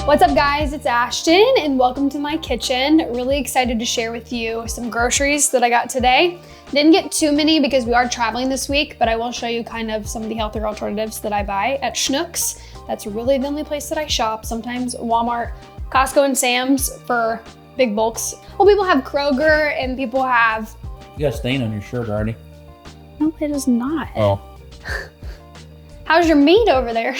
What's up guys, it's Ashton and welcome to my kitchen. Really excited to share with you some groceries that I got today. Didn't get too many because we are traveling this week, but I will show you kind of some of the healthier alternatives that I buy at Schnucks. That's really the only place that I shop. Sometimes Walmart, Costco, and Sam's for big bulks. Well, people have Kroger and people have... You got a stain on your shirt already. No, it is not. Oh. How's your meat over there?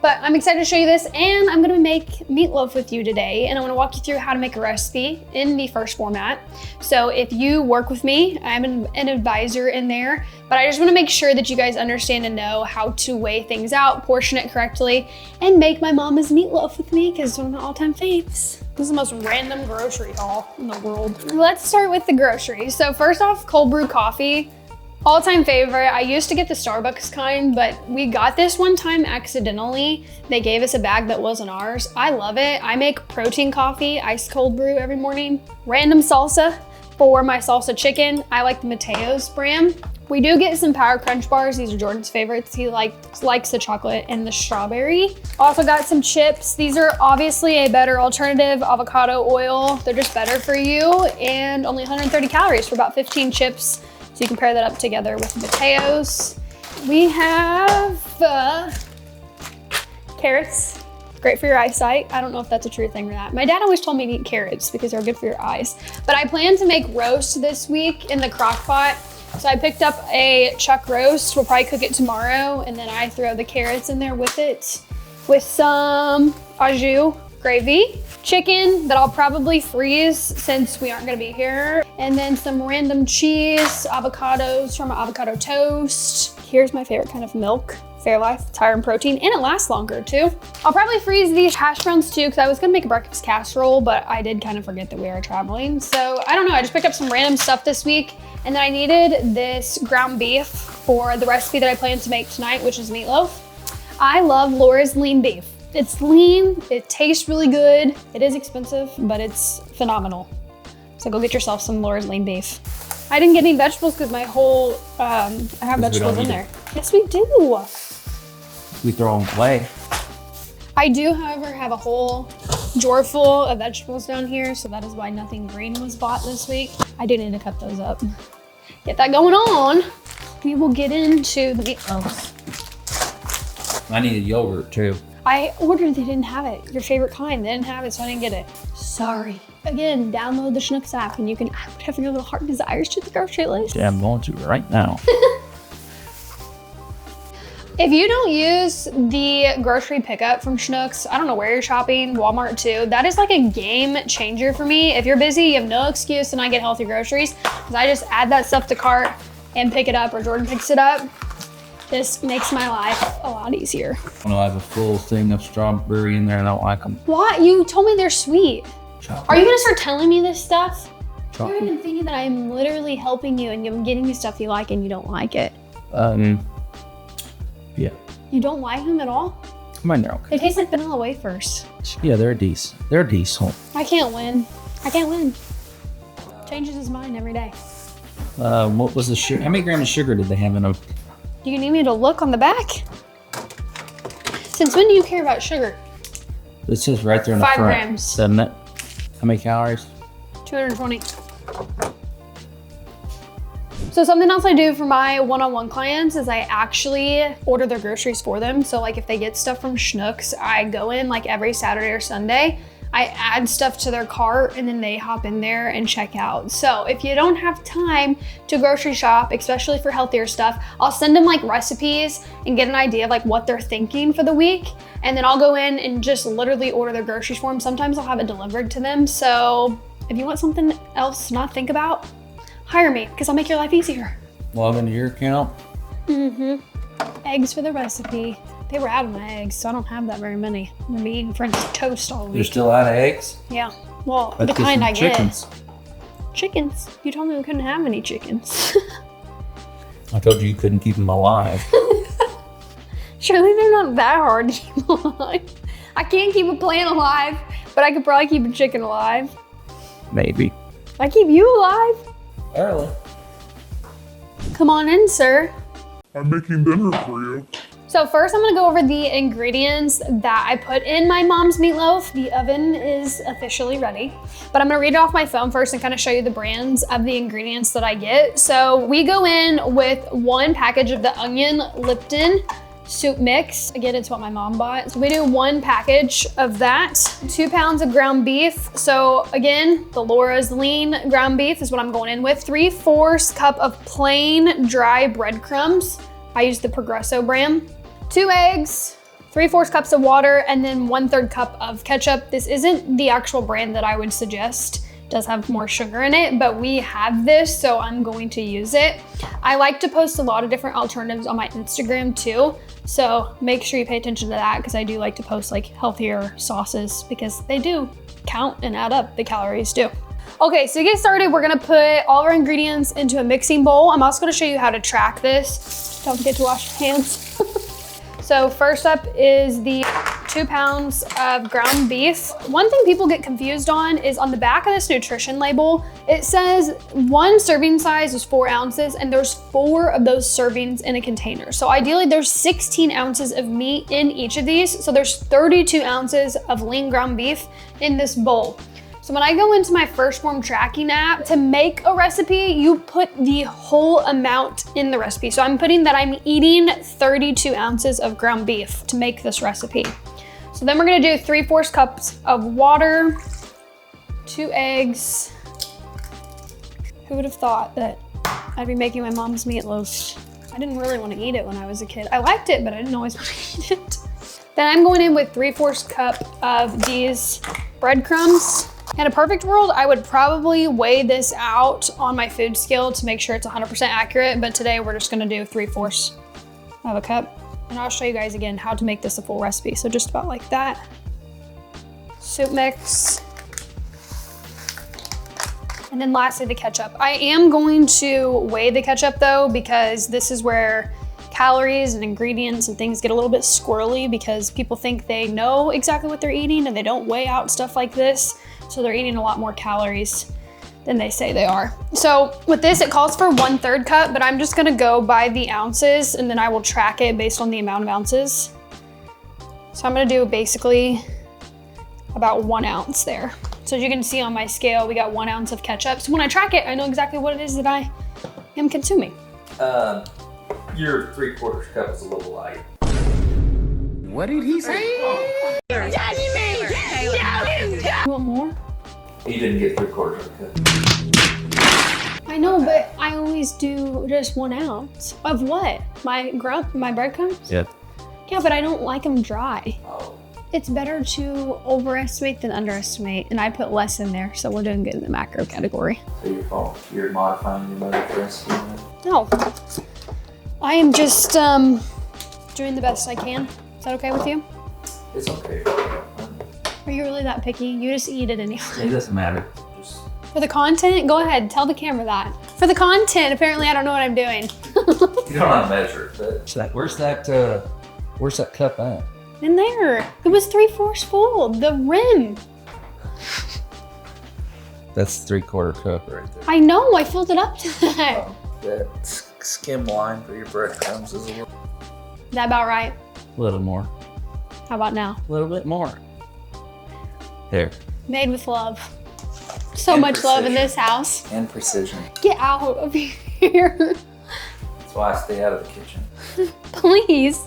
But I'm excited to show you this, and I'm gonna make meatloaf with you today, and I wanna walk you through how to make a recipe in the first format. So if you work with me, I'm an advisor in there, but I just wanna make sure that you guys understand and know how to weigh things out, portion it correctly, and make my mama's meatloaf with me, because it's one of my all-time faves. This is the most random grocery haul in the world. Let's start with the groceries. So first off, cold brew coffee. All-time favorite. I used to get the Starbucks kind, but we got this one time accidentally. They gave us a bag that wasn't ours. I love it. I make protein coffee, ice cold brew every morning. Random salsa for my salsa chicken. I like the Mateo's brand. We do get some Power Crunch bars. These are Jordan's favorites. He likes the chocolate and the strawberry. Also got some chips. These are obviously a better alternative, avocado oil. They're just better for you and only 130 calories for about 15 chips. So you can pair that up together with Mateo's. We have carrots, great for your eyesight. I don't know if that's a true thing or not. My dad always told me to eat carrots because they're good for your eyes. But I plan to make roast this week in the crock pot. So I picked up a chuck roast. We'll probably cook it tomorrow. And then I throw the carrots in there with it, with some au jus gravy. Chicken that I'll probably freeze since we aren't gonna be here. And then some random cheese, avocados from avocado toast. Here's my favorite kind of milk, Fairlife. It's higher in protein and it lasts longer too. I'll probably freeze these hash browns too because I was gonna make a breakfast casserole, but I did kind of forget that we are traveling. So I don't know, I just picked up some random stuff this week and then I needed this ground beef for the recipe that I plan to make tonight, which is meatloaf. I love Laura's lean beef. It's lean, it tastes really good. It is expensive, but it's phenomenal. So go get yourself some Laura's lean beef. I didn't get any vegetables because my whole, I have vegetables in there. Yes, we do. We throw them away. I do, however, have a whole drawer full of vegetables down here, so that is why nothing green was bought this week. I do need to cut those up. Get that going on. We will get into the meatloaf. I need a yogurt too. I ordered, they didn't have it. Your favorite kind, they didn't have it, so I didn't get it. Sorry. Again, download the Schnucks app and you can add whatever your little heart desires to the grocery list. Yeah, I'm going to right now. If you don't use the grocery pickup from Schnucks, I don't know where you're shopping, Walmart too, that is like a game changer for me. If you're busy, you have no excuse to not get healthy groceries, because I just add that stuff to cart and pick it up, or Jordan picks it up. This makes my life a lot easier. I have a full thing of strawberry in there and I don't like them. What? You told me they're sweet. Chocolate. Are you gonna start telling me this stuff? Chocolate. You're even thinking that I'm literally helping you and I'm getting you stuff you like and you don't like it. Yeah. You don't like them at all? I mean, they're okay. They taste like vanilla wafers. Yeah, they're decent. They're decent. I can't win. I can't win. Changes his mind every day. What was the sugar? How many grams of sugar did they have in them? Do you need me to look on the back? Since when do you care about sugar? It says right there in the 5 front. grams. Doesn't it? How many calories? 220. So something else I do for my one-on-one clients is I actually order their groceries for them. So like if they get stuff from Schnucks, I go in like every Saturday or Sunday, I add stuff to their cart and then they hop in there and check out. So if you don't have time to grocery shop, especially for healthier stuff, I'll send them like recipes and get an idea of like what they're thinking for the week. And then I'll go in and just literally order their groceries for them. Sometimes I'll have it delivered to them. So if you want something else to not think about, hire me because I'll make your life easier. Log into your account. Eggs for the recipe. They were out of my eggs, so I don't have that very many. I'm gonna be eating French toast all week. You're still out of eggs? Yeah. Well, Let's the kind I get. chickens. Chickens? You told me we couldn't have any chickens. I told you couldn't keep them alive. Surely they're not that hard to keep alive. I can't keep a plant alive, but I could probably keep a chicken alive. Maybe. I keep you alive. Early. Come on in, sir. I'm making dinner for you. So first I'm gonna go over the ingredients that I put in my mom's meatloaf. The oven is officially ready, but I'm gonna read it off my phone first and kind of show you the brands of the ingredients that I get. So we go in with 1 package of the onion Lipton soup mix. Again, it's what my mom bought. So we do 1 package of that. 2 pounds of ground beef. So again, the Laura's lean ground beef is what I'm going in with. 3/4 cup of plain dry breadcrumbs. I use the Progresso brand. 2 eggs, 3/4 cups of water, and then 1/3 cup of ketchup. This isn't the actual brand that I would suggest. It does have more sugar in it, but we have this, so I'm going to use it. I like to post a lot of different alternatives on my Instagram too, so make sure you pay attention to that because I do like to post like healthier sauces because they do count and add up, the calories do. Okay, so to get started, we're gonna put all our ingredients into a mixing bowl. I'm also gonna show you how to track this. Don't forget to wash your hands. So first up is the 2 pounds of ground beef. One thing people get confused on is on the back of this nutrition label, it says 1 serving size is 4 ounces and there's 4 of those servings in a container. So ideally there's 16 ounces of meat in each of these. So there's 32 ounces of lean ground beef in this bowl. So when I go into my First Form tracking app to make a recipe, you put the whole amount in the recipe. So I'm putting that I'm eating 32 ounces of ground beef to make this recipe. So then we're gonna do 3/4 cups of water, 2 eggs. Who would have thought that I'd be making my mom's meatloaf? I didn't really want to eat it when I was a kid. I liked it, but I didn't always want to eat it. Then I'm going in with 3/4 cup of these breadcrumbs. In a perfect world, I would probably weigh this out on my food scale to make sure it's 100% accurate, but today we're just gonna do 3/4 of a cup. And I'll show you guys again how to make this a full recipe. So just about like that. Soup mix. And then lastly, the ketchup. I am going to weigh the ketchup though, because this is where calories and ingredients and things get a little bit squirrely because people think they know exactly what they're eating and they don't weigh out stuff like this. So they're eating a lot more calories than they say they are. So with this, it calls for 1/3 cup, but I'm just gonna go by the ounces and then I will track it based on the amount of ounces. So I'm gonna do basically about 1 ounce there. So as you can see on my scale, we got 1 ounce of ketchup. So when I track it, I know exactly what it is that I am consuming. Your 3/4 cup is a little light. What did he say? You want more? You didn't get 3/4 of a cup. I know, but I always do just 1 ounce. Of what? My breadcrumbs? Yeah. Yeah, but I don't like them dry. Oh. It's better to overestimate than underestimate, and I put less in there, so we're doing good in the macro category. So you're modifying your mother's recipe then? No, I am just doing the best I can. Is that okay with you? It's okay. Are you really that picky? You just eat it anyway. It doesn't matter. Just For the content, go ahead, tell the camera that. For the content, apparently I don't know what I'm doing. you don't have to measure it, but Where's that cup at? In there, it was 3/4 full, the rim. That's 3/4 cup right there. I know, I filled it up to that. that skim line for your breadcrumbs is a little. Is that about right? A little more. How about now? A little bit more. There. Made with love. So And much love in precision. this house. And precision. Get out of here. That's why I stay out of the kitchen. Please.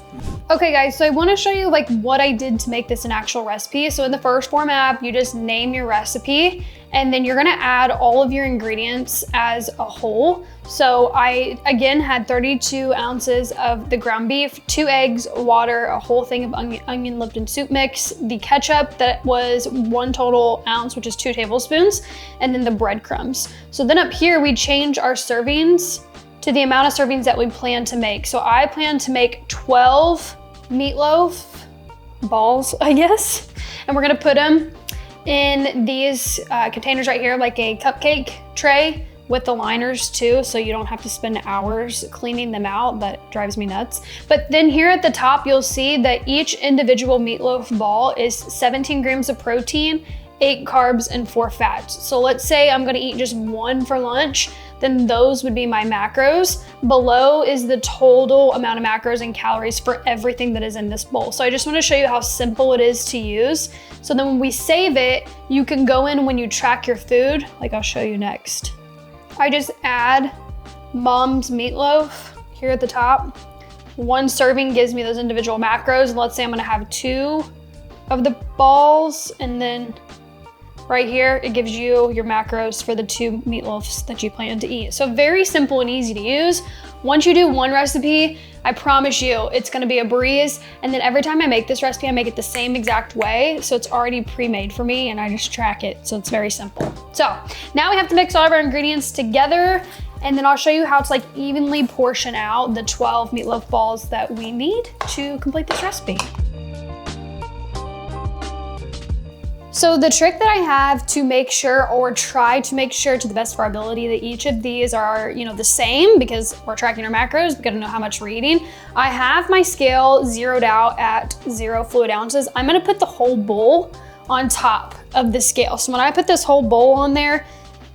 Okay guys, so I wanna show you like what I did to make this an actual recipe. So in the First Form app, you just name your recipe and then you're gonna add all of your ingredients as a whole. So I, again, had 32 ounces of the ground beef, 2 eggs, water, a whole thing of onion Lipton soup mix, the ketchup that was 1 total ounce, which is 2 tablespoons, and then the breadcrumbs. So then up here, we change our servings to the amount of servings that we plan to make. So I plan to make 12 meatloaf balls, I guess. And we're gonna put them in these containers right here, like a cupcake tray with the liners too, so you don't have to spend hours cleaning them out. That drives me nuts. But then here at the top, you'll see that each individual meatloaf ball is 17 grams of protein, 8 carbs, and 4 fats. So let's say I'm gonna eat just 1 for lunch. then those would be my macros. Below is the total amount of macros and calories for everything that is in this bowl. So I just wanna show you how simple it is to use. So then when we save it, you can go in when you track your food, like I'll show you next. I just add Mom's Meatloaf here at the top. One serving gives me those individual macros. And let's say I'm gonna have 2 of the balls, and then right here, it gives you your macros for the 2 meatloafs that you plan to eat. So very simple and easy to use. Once you do one recipe, I promise you, it's gonna be a breeze. And then every time I make this recipe, I make it the same exact way. So it's already pre-made for me and I just track it. So it's very simple. So now we have to mix all of our ingredients together, and then I'll show you how to like evenly portion out the 12 meatloaf balls that we need to complete this recipe. So the trick that I have to make sure, or try to make sure to the best of our ability, that each of these are, the same, because we're tracking our macros, we gotta know how much we're eating. I have my scale zeroed out at 0 fluid ounces. I'm gonna put the whole bowl on top of the scale. So when I put this whole bowl on there,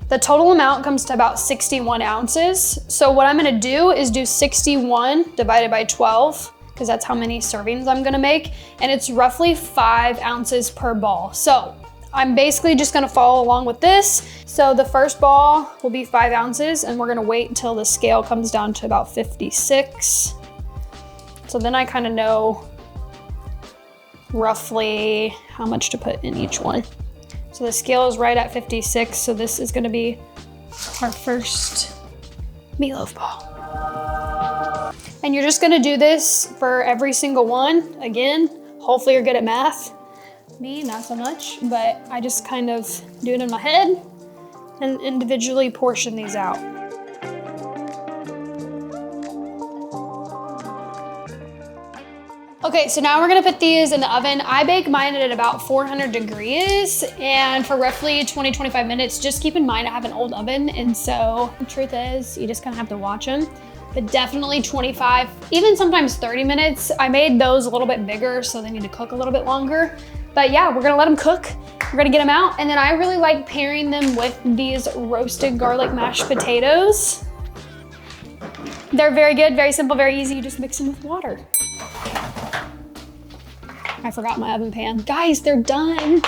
the total amount comes to about 61 ounces. So what I'm gonna do is do 61 divided by 12, because that's how many servings I'm gonna make, and it's roughly 5 ounces per ball. So I'm basically just gonna follow along with this. So the first ball will be 5 ounces, and we're gonna wait until the scale comes down to about 56. So then I kind of know roughly how much to put in each one. So the scale is right at 56, so this is gonna be our first meatloaf ball. And you're just gonna do this for every single one. Again, hopefully you're good at math. Me, not so much, but I just kind of do it in my head and individually portion these out. Okay, so now we're gonna put these in the oven. I bake mine at about 400 degrees and for roughly 20-25 minutes. Just keep in mind I have an old oven, and so the truth is you just kind of have to watch them. But definitely 25, even sometimes 30 minutes. I made those a little bit bigger, so they need to cook a little bit longer. But yeah, we're gonna let them cook. We're gonna get them out, and then I really like pairing them with these roasted garlic mashed potatoes. They're very good, very simple, very easy. You just mix them with water. I forgot my oven pan. Guys, they're done.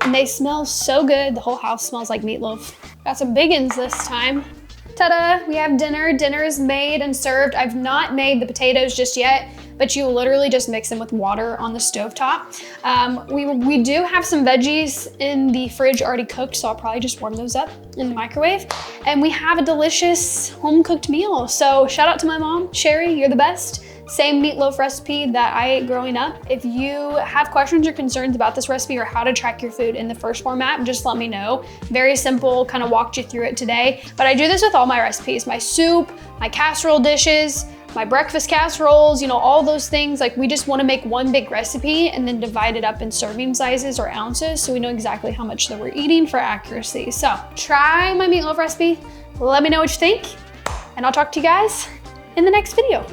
And they smell so good. The whole house smells like meatloaf. Got some biggins this time. Ta-da, we have dinner. Dinner is made and served. I've not made the potatoes just yet, but you literally just mix them with water on the stovetop. We do have some veggies in the fridge already cooked, so I'll probably just warm those up in the microwave. And we have a delicious home-cooked meal. So shout out to my mom, Sherry, you're the best. Same meatloaf recipe that I ate growing up. If you have questions or concerns about this recipe or how to track your food in the first format, just let me know. Very simple, kind of walked you through it today. But I do this with all my recipes, my soup, my casserole dishes, my breakfast casseroles, all those things. Like, we just want to make one big recipe and then divide it up in serving sizes or ounces so we know exactly how much that we're eating for accuracy. So try my meatloaf recipe. Let me know what you think, and I'll talk to you guys in the next video.